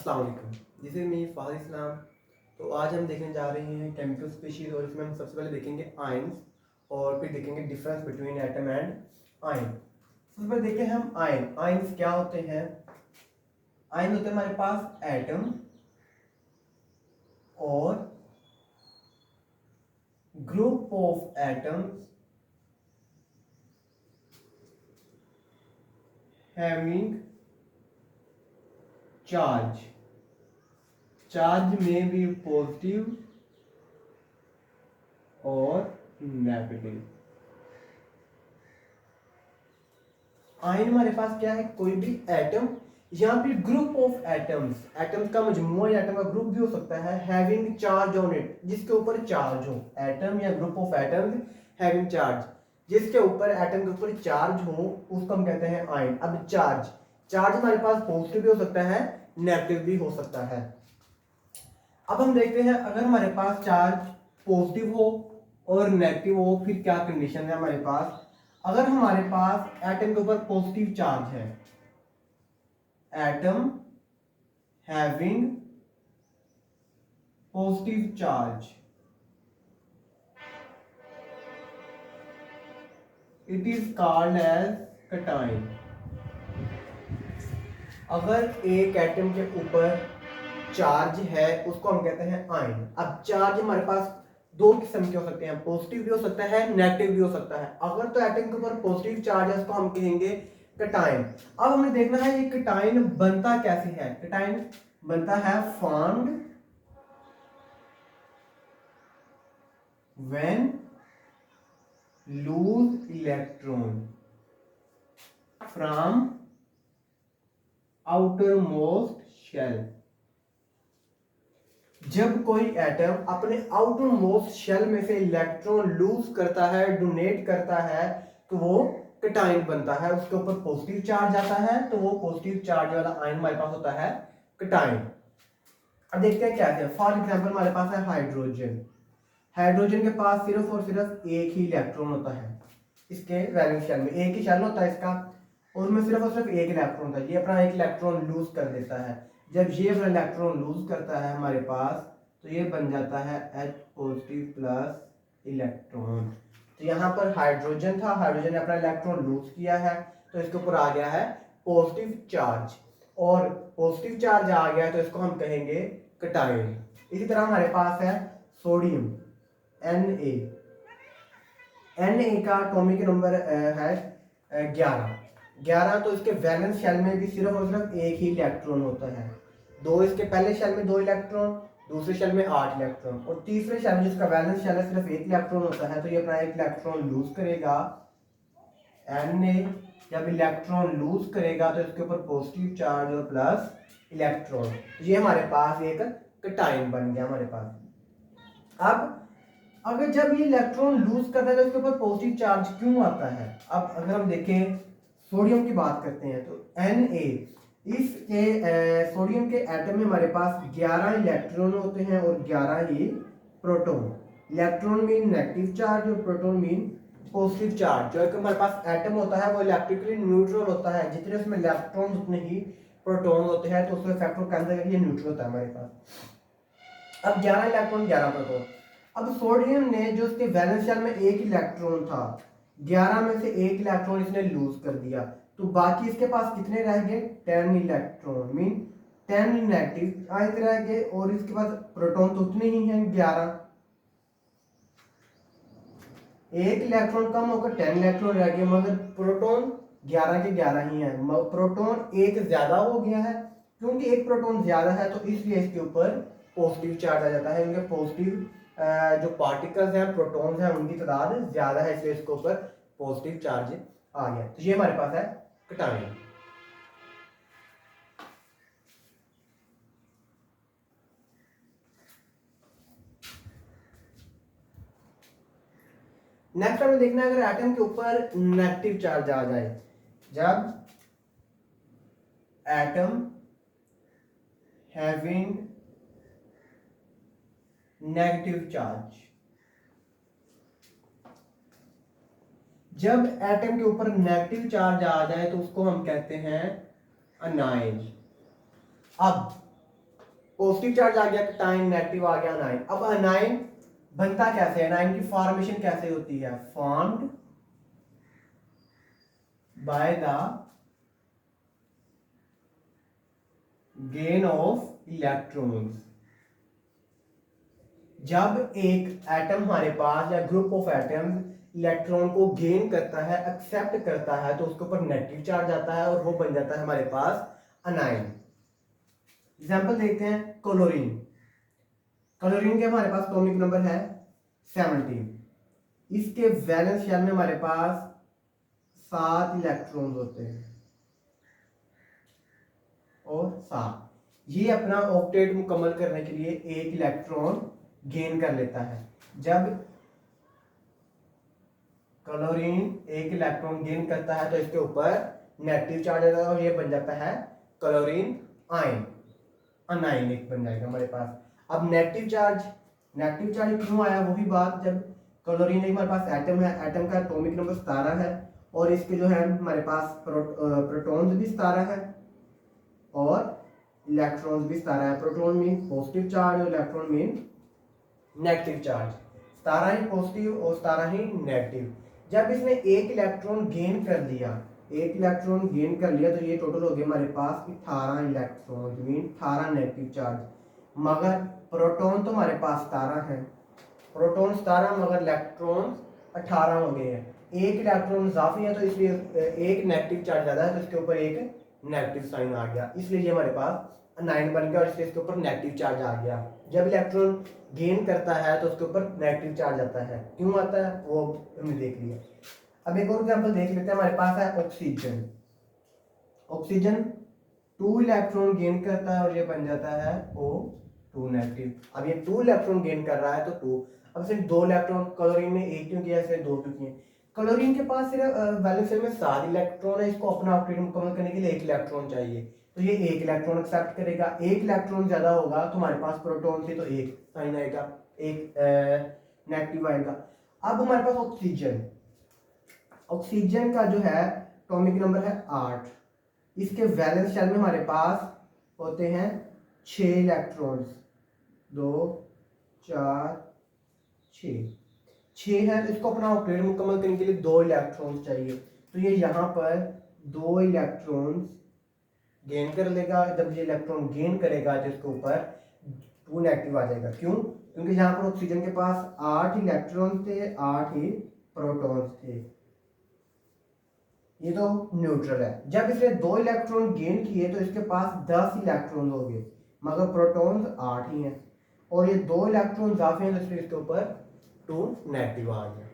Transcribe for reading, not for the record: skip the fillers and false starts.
अस्सलाम वालेकुम। This is me फाहिर इस्लाम। तो आज हम देखने जा रहे हैं केमिकल स्पीशीज और इसमें हम सबसे पहले देखेंगे आयंस और फिर देखेंगे difference between atom and ion. सबसे पहले देखते हैं हम आयन। आयंस क्या होते हैं? आयन होते हैं हमारे पास एटम और group of atoms having charge. Charge में भी पॉजिटिव और नेगेटिव। आयन हमारे पास क्या है? कोई भी एटम या फिर ग्रुप ऑफ एटम्स। एटम्स का मजमूआ या एटम का ग्रुप भी हो सकता है। हैविंग चार्ज ऑन इट, जिसके ऊपर चार्ज हो। एटम या group of atoms having charge, जिसके ऊपर एटम के ऊपर चार्ज हो, उसको हम कहते हैं आयन। अब चार्ज हमारे पास पॉजिटिव भी हो सकता है, नेगेटिव भी हो सकता है। अब हम देखते हैं अगर हमारे पास चार्ज पॉजिटिव हो और नेगेटिव हो, फिर क्या कंडीशन है हमारे पास। अगर हमारे पास एटम के ऊपर पॉजिटिव चार्ज है, atom having positive charge, it is called as cation. अगर एक एटम के ऊपर चार्ज है उसको हम कहते हैं आयन। अब चार्ज हमारे पास दो किस्म के हो सकते हैं, पॉजिटिव भी हो सकता है, नेगेटिव भी हो सकता है। अगर तो एटम के ऊपर पॉजिटिव चार्ज है उसको हम कहेंगे कैटायन। अब हमें देखना है ये कैटायन बनता कैसे है। कैटायन बनता है formed when lose electron from outermost shell. जब कोई एटम अपने आउटर मोस्ट शेल में से इलेक्ट्रॉन लूज करता है, डोनेट करता है, तो वो कैटायन बनता है। उसके ऊपर पॉजिटिव चार्ज आता है तो वो पॉजिटिव चार्ज वाला आयन हमारे पास होता है कैटायन। अब देखते हैं क्या है। फॉर एग्जांपल हमारे पास है हाइड्रोजन। हाइड्रोजन के पास सिर्फ और सिर्फ एक ही इलेक्ट्रॉन होता है। इसके वैलेंस शेल में एक ही शेल होता है इसका, और उसमें सिर्फ और सिर्फ एक इलेक्ट्रॉन होता है। ये अपना एक इलेक्ट्रॉन लूज कर देता है। जब ये अपना इलेक्ट्रॉन लूज करता है हमारे पास, तो ये बन जाता है H पॉजिटिव प्लस इलेक्ट्रॉन। तो यहाँ पर हाइड्रोजन था, हाइड्रोजन ने अपना इलेक्ट्रॉन लूज किया है तो इसके ऊपर आ गया है पॉजिटिव चार्ज, और पॉजिटिव चार्ज आ गया तो इसको हम कहेंगे कैटायन। इसी तरह हमारे पास है सोडियम Na का एटॉमिक नंबर है 11। तो इसके वैलेंस शेल में भी सिर्फ और सिर्फ एक ही इलेक्ट्रॉन होता है। दो इसके पहले शेल में 2 इलेक्ट्रॉन, दूसरे शेल में 8 इलेक्ट्रॉन, और तीसरे शेल में जिसका वैलेंस शेल है सिर्फ एक इलेक्ट्रॉन होता है। तो ये अपना एक इलेक्ट्रॉन लूज करेगा। Na जब इलेक्ट्रॉन लूज करेगा तो इसके ऊपर पॉजिटिव चार्ज और प्लस इलेक्ट्रॉन, ये हमारे पास एक कैटायन बन गया हमारे पास। अब अगर जब ये इलेक्ट्रॉन लूज करता है तो इसके ऊपर पॉजिटिव चार्ज क्यों आता है? अब अगर हम देखें सोडियम की बात करते हैं तो Na, इसके सोडियम के एटम में हमारे पास 11 इलेक्ट्रॉन होते हैं और 11 ही proton. Electron mean negative charge और प्रोटॉन मीन पॉजिटिव चार्ज। जो हमारे पास एटम होता है वो इलेक्ट्रिकली न्यूट्रल होता है। जितने उसमें इलेक्ट्रॉन उतने ही प्रोटॉन होते हैं, तो उसमें फैक्टर कैंसिल करके ये न्यूट्रल होता है हमारे पास। अब 11 इलेक्ट्रॉन 11 प्रोटॉन। अब सोडियम ने जो उसके वैलेंस शेल में एक इलेक्ट्रॉन था, 11 में से एक इलेक्ट्रॉन इसने लूज कर दिया, तो बाकी इसके पास कितने रह गए? 10 इलेक्ट्रॉन मीन 10 नेगेटिव आयन रह गए, और इसके पास प्रोटॉन तो उतने ही हैं 11। एक इलेक्ट्रॉन कम होकर 10 इलेक्ट्रॉन रह गए, मगर प्रोटॉन 11 के 11 ही हैं। प्रोटॉन एक ज्यादा हो गया है, क्योंकि एक प्रोटॉन ज्यादा है तो इसलिए इसके ऊपर पॉजिटिव चार्ज आ जाता है। क्योंकि पॉजिटिव जो पार्टिकल्स हैं, प्रोटॉन्स हैं, उनकी तादाद ज्यादा है, इसलिए इसके ऊपर पॉजिटिव चार्ज आ गया। तो ये हमारे पास है कैटायन। नेक्स्ट हमें देखना है अगर एटम के ऊपर नेगेटिव चार्ज आ जाए। जब एटम हैविंग नेगेटिव चार्ज, जब एटम के ऊपर नेगेटिव चार्ज आ जाए तो उसको हम कहते हैं अनायन। अब पॉजिटिव चार्ज आ गया टाइम, नेगेटिव आ गया अनाइन। अब अनाइन बनता कैसे है, अनाइन की फॉर्मेशन कैसे होती है, formed by the gain of electrons. जब एक एटम हमारे पास या ग्रुप ऑफ एटम्स इलेक्ट्रॉन को गेन करता है, एक्सेप्ट करता है, तो उसके ऊपर नेगेटिव चार्ज आता है और वो बन जाता है हमारे पास अनाइन। एग्जांपल देखते हैं, क्लोरीन। क्लोरीन के हमारे पास एटॉमिक नंबर है 17। इसके वैलेंस शेल में हमारे पास 7 इलेक्ट्रॉन होते हैं और 7। ये अपना ऑक्टेट मुकम्मल करने के लिए एक इलेक्ट्रॉन गेन कर लेता है। जब क्लोरीन एक इलेक्ट्रॉन गेन करता है तो इसके ऊपर नेगेटिव चार्ज आता है और ये बन जाता है क्लोरीन आयन, अनाइन एक बन जाएगा हमारे पास। अब नेगेटिव चार्ज क्यों आया, वही बात, जब क्लोरीन एक हमारे पास एटम है, एटम का एटॉमिक नंबर 17 है और इसके जो है हमारे पास प्रोटॉन्स भी 17 है और इलेक्ट्रॉन्स भी 17 है। प्रोटॉन मीन पॉजिटिव चार्ज और इलेक्ट्रॉन मीन नेगेटिव चार्ज। 17 ही पॉजिटिव और 17 ही नेगेटिव। जब इसने एक इलेक्ट्रॉन गेन कर लिया तो ये टोटल हो गया हमारे पास 18 इलेक्ट्रॉन, मीन 18 नेगेटिव चार्ज। मगर प्रोटॉन तो हमारे पास 17 है, प्रोटॉन 17 मगर इलेक्ट्रॉन 18 हो गए हैं। एक इलेक्ट्रॉन इजाफी है तो इसलिए एक नेगेटिव चार्ज ज्यादा है तो इसके ऊपर एक नेगेटिव साइन आ गया, इसलिए ये हमारे पास अनाइन बन गया और इसलिए इसके ऊपर नेगेटिव चार्ज आ गया। जब इलेक्ट्रॉन गेन करता है तो उसके ऊपर नेगेटिव चार्ज आता है, क्यों आता है वो हमने देख लिया। अब एक और एग्जांपल देख लेते हैं, हमारे पास है ऑक्सीजन 2 इलेक्ट्रॉन गेन करता है और ये बन जाता है O2 नेगेटिव। अब ये 2 इलेक्ट्रॉन गेन कर रहा है तो 2, अब सिर्फ 2 इलेक्ट्रॉन, क्लोरीन ने 1 क्यों किया, सिर्फ 2 क्यों किए। क्लोरीन के पास सिर्फ वैलेंस शेल में 7 इलेक्ट्रॉन है, इसको अपना ऑक्टेट मुकम्मल करने के लिए 1 इलेक्ट्रॉन चाहिए, तो ये 1 इलेक्ट्रॉन एक्सेप्ट करेगा। 1 इलेक्ट्रॉन ज्यादा होगा तो हमारे पास प्रोटॉन से तो 1 साइन आएगा, एक नेगेटिव आएगा। अब हमारे पास ऑक्सीजन का जो है एटॉमिक नंबर है 8। इसके वैलेंस शेल में हमारे पास होते हैं 6 इलेक्ट्रॉन्स, 2 4 6 है, तो इसको अपना ऑक्टेट मुकम्मल करने के लिए 2 इलेक्ट्रॉन्स चाहिए, तो ये यहाँ पर 2 इलेक्ट्रॉन्स गेन कर लेगा। जब ये इलेक्ट्रॉन गेन करेगा तो इसके ऊपर 2 नेगेटिव आ जाएगा, क्यों, क्योंकि यहाँ पर ऑक्सीजन के पास 8 इलेक्ट्रॉन थे, 8 ही प्रोटॉन्स थे, ये तो न्यूट्रल है। जब इसने 2 इलेक्ट्रॉन गेन किए तो इसके पास 10 इलेक्ट्रॉन हो गए, मगर प्रोटॉन्स 8 ही हैं और ये 2 इलेक्ट्रॉन इजाफे हैं तो इसके ऊपर 2 नेगेटिव आ गया।